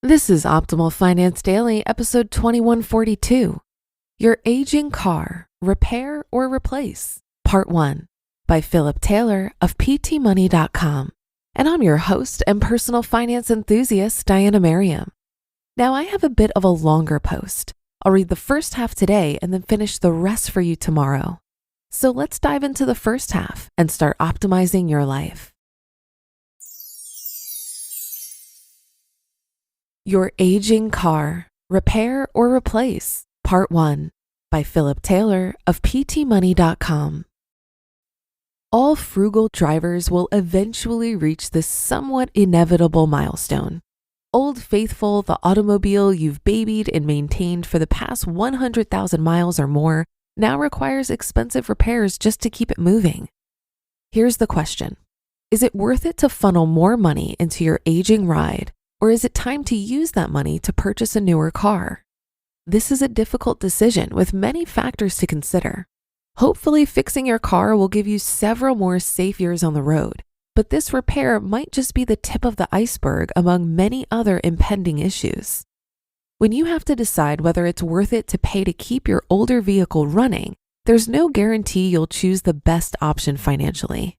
This is Optimal Finance Daily, episode 2142. Your Aging Car, Repair or Replace, Part 1, by Philip Taylor of PTMoney.com. And I'm your host and personal finance enthusiast, Diana Merriam. Now, I have a bit of a longer post. I'll read the first half today and then finish the rest for you tomorrow. So let's dive into the first half and start optimizing your life. Your Aging Car, Repair or Replace, Part 1, by Philip Taylor of PTMoney.com. All frugal drivers will eventually reach this somewhat inevitable milestone. Old Faithful, the automobile you've babied and maintained for the past 100,000 miles or more, now requires expensive repairs just to keep it moving. Here's the question. Is it worth it to funnel more money into your aging ride? Or is it time to use that money to purchase a newer car? This is a difficult decision with many factors to consider. Hopefully, fixing your car will give you several more safe years on the road, but this repair might just be the tip of the iceberg among many other impending issues. When you have to decide whether it's worth it to pay to keep your older vehicle running, there's no guarantee you'll choose the best option financially.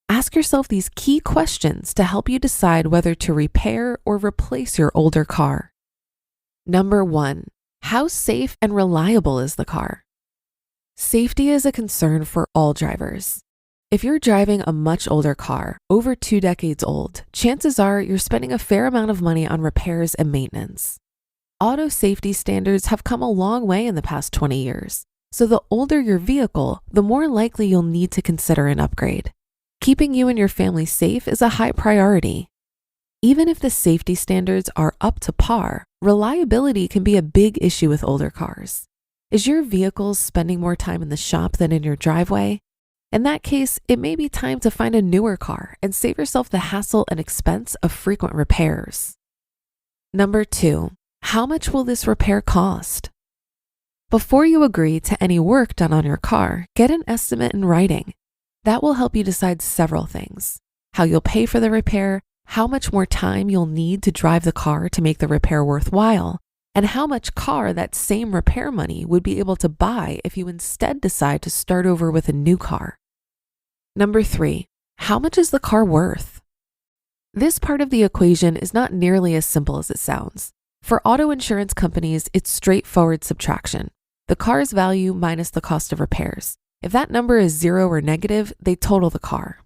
Ask yourself these key questions to help you decide whether to repair or replace your older car. Number 1, how safe and reliable is the car? Safety is a concern for all drivers. If you're driving a much older car, over 2 decades old, chances are you're spending a fair amount of money on repairs and maintenance. Auto safety standards have come a long way in the past 20 years, so the older your vehicle, the more likely you'll need to consider an upgrade. Keeping you and your family safe is a high priority. Even if the safety standards are up to par, reliability can be a big issue with older cars. Is your vehicle spending more time in the shop than in your driveway? In that case, it may be time to find a newer car and save yourself the hassle and expense of frequent repairs. Number 2, how much will this repair cost? Before you agree to any work done on your car, get an estimate in writing. That will help you decide several things: how you'll pay for the repair, how much more time you'll need to drive the car to make the repair worthwhile, and how much car that same repair money would be able to buy if you instead decide to start over with a new car. Number 3, how much is the car worth? This part of the equation is not nearly as simple as it sounds. For auto insurance companies, it's straightforward subtraction. The car's value minus the cost of repairs. If that number is 0 or negative, they total the car.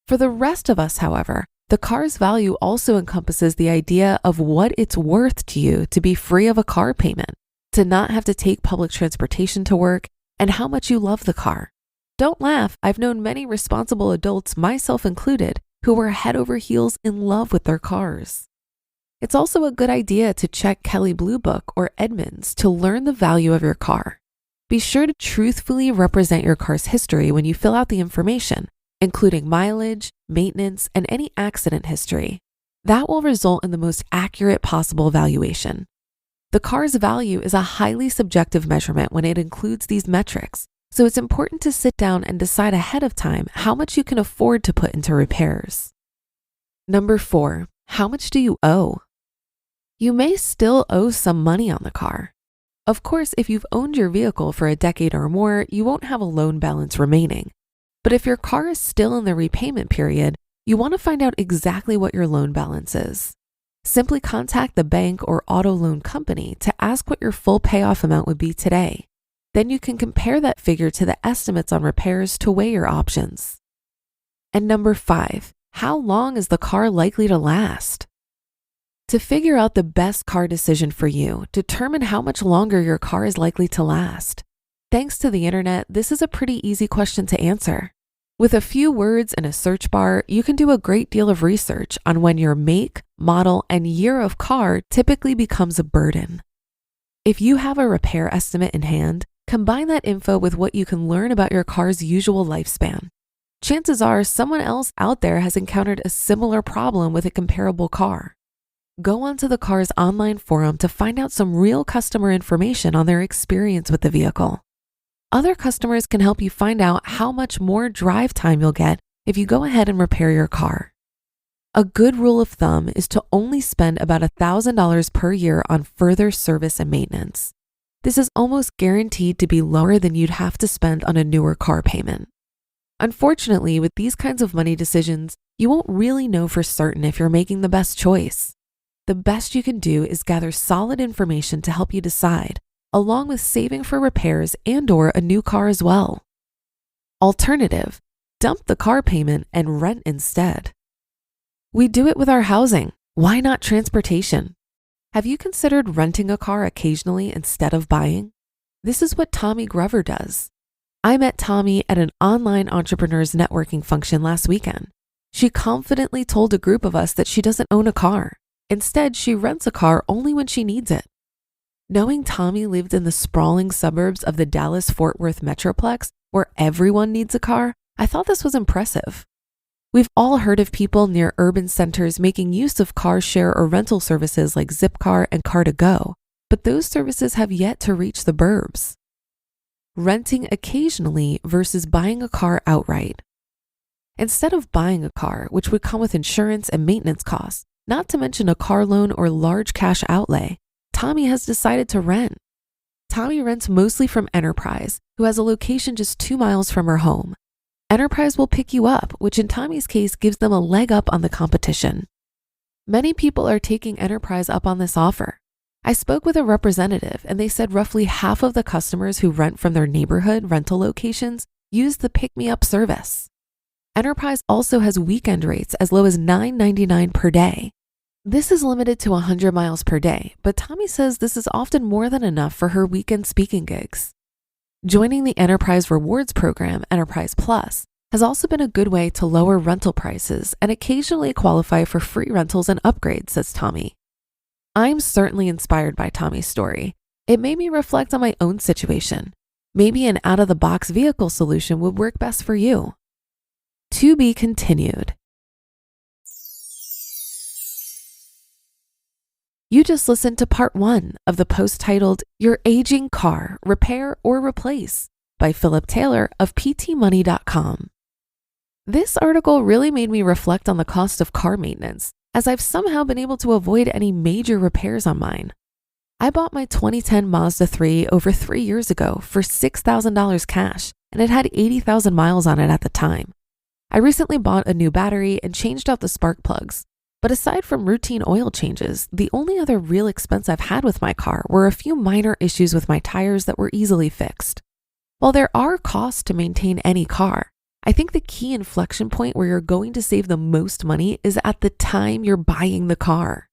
For the rest of us, however, the car's value also encompasses the idea of what it's worth to you to be free of a car payment, to not have to take public transportation to work, and how much you love the car. Don't laugh, I've known many responsible adults, myself included, who were head over heels in love with their cars. It's also a good idea to check Kelley Blue Book or Edmunds to learn the value of your car. Be sure to truthfully represent your car's history when you fill out the information, including mileage, maintenance, and any accident history. That will result in the most accurate possible valuation. The car's value is a highly subjective measurement when it includes these metrics, so it's important to sit down and decide ahead of time how much you can afford to put into repairs. Number 4, how much do you owe? You may still owe some money on the car. Of course, if you've owned your vehicle for a decade or more, you won't have a loan balance remaining. But if your car is still in the repayment period, you want to find out exactly what your loan balance is. Simply contact the bank or auto loan company to ask what your full payoff amount would be today. Then you can compare that figure to the estimates on repairs to weigh your options. And number 5, how long is the car likely to last? To figure out the best car decision for you, determine how much longer your car is likely to last. Thanks to the internet, this is a pretty easy question to answer. With a few words in a search bar, you can do a great deal of research on when your make, model, and year of car typically becomes a burden. If you have a repair estimate in hand, combine that info with what you can learn about your car's usual lifespan. Chances are someone else out there has encountered a similar problem with a comparable car. Go onto the car's online forum to find out some real customer information on their experience with the vehicle. Other customers can help you find out how much more drive time you'll get if you go ahead and repair your car. A good rule of thumb is to only spend about $1,000 per year on further service and maintenance. This is almost guaranteed to be lower than you'd have to spend on a newer car payment. Unfortunately, with these kinds of money decisions, you won't really know for certain if you're making the best choice. The best you can do is gather solid information to help you decide, along with saving for repairs and/or a new car as well. Alternative, dump the car payment and rent instead. We do it with our housing. Why not transportation? Have you considered renting a car occasionally instead of buying? This is what Tommy Grover does. I met Tommy at an online entrepreneurs networking function last weekend. She confidently told a group of us that she doesn't own a car. Instead, she rents a car only when she needs it. Knowing Tommy lived in the sprawling suburbs of the Dallas-Fort Worth Metroplex, where everyone needs a car, I thought this was impressive. We've all heard of people near urban centers making use of car share or rental services like Zipcar and Car2Go, but those services have yet to reach the burbs. Renting occasionally versus buying a car outright. Instead of buying a car, which would come with insurance and maintenance costs, not to mention a car loan or large cash outlay, Tommy has decided to rent. Tommy rents mostly from Enterprise, who has a location just 2 miles from her home. Enterprise will pick you up, which in Tommy's case gives them a leg up on the competition. Many people are taking Enterprise up on this offer. I spoke with a representative and they said roughly half of the customers who rent from their neighborhood rental locations use the Pick Me Up service. Enterprise also has weekend rates as low as $9.99 per day. This is limited to 100 miles per day, but Tommy says this is often more than enough for her weekend speaking gigs. Joining the Enterprise Rewards program, Enterprise Plus, has also been a good way to lower rental prices and occasionally qualify for free rentals and upgrades, says Tommy. I'm certainly inspired by Tommy's story. It made me reflect on my own situation. Maybe an out-of-the-box vehicle solution would work best for you. To be continued. You just listened to part 1 of the post titled Your Aging Car, Repair or Replace by Philip Taylor of PTmoney.com. This article really made me reflect on the cost of car maintenance, as I've somehow been able to avoid any major repairs on mine. I bought my 2010 Mazda 3 over 3 years ago for $6,000 cash, and it had 80,000 miles on it at the time. I recently bought a new battery and changed out the spark plugs. But aside from routine oil changes, the only other real expense I've had with my car were a few minor issues with my tires that were easily fixed. While there are costs to maintain any car, I think the key inflection point where you're going to save the most money is at the time you're buying the car.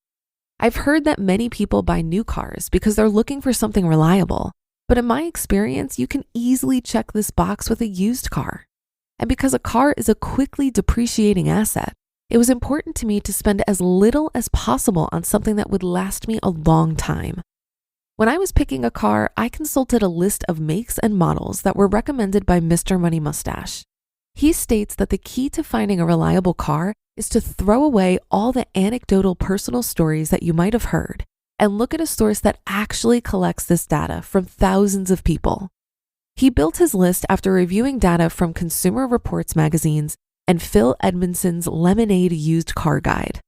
I've heard that many people buy new cars because they're looking for something reliable, but in my experience, you can easily check this box with a used car. And because a car is a quickly depreciating asset, it was important to me to spend as little as possible on something that would last me a long time. When I was picking a car, I consulted a list of makes and models that were recommended by Mr. Money Mustache. He states that the key to finding a reliable car is to throw away all the anecdotal personal stories that you might have heard and look at a source that actually collects this data from thousands of people. He built his list after reviewing data from Consumer Reports magazines and Phil Edmondson's Lemonade Used Car Guide.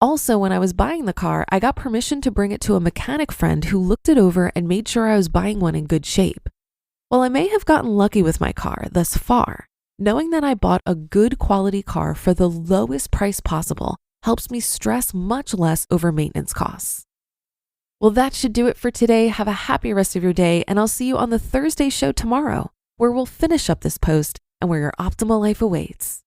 Also, when I was buying the car, I got permission to bring it to a mechanic friend who looked it over and made sure I was buying one in good shape. While I may have gotten lucky with my car thus far, knowing that I bought a good quality car for the lowest price possible helps me stress much less over maintenance costs. Well, that should do it for today. Have a happy rest of your day, and I'll see you on the Thursday show tomorrow, where we'll finish up this post and where your optimal life awaits.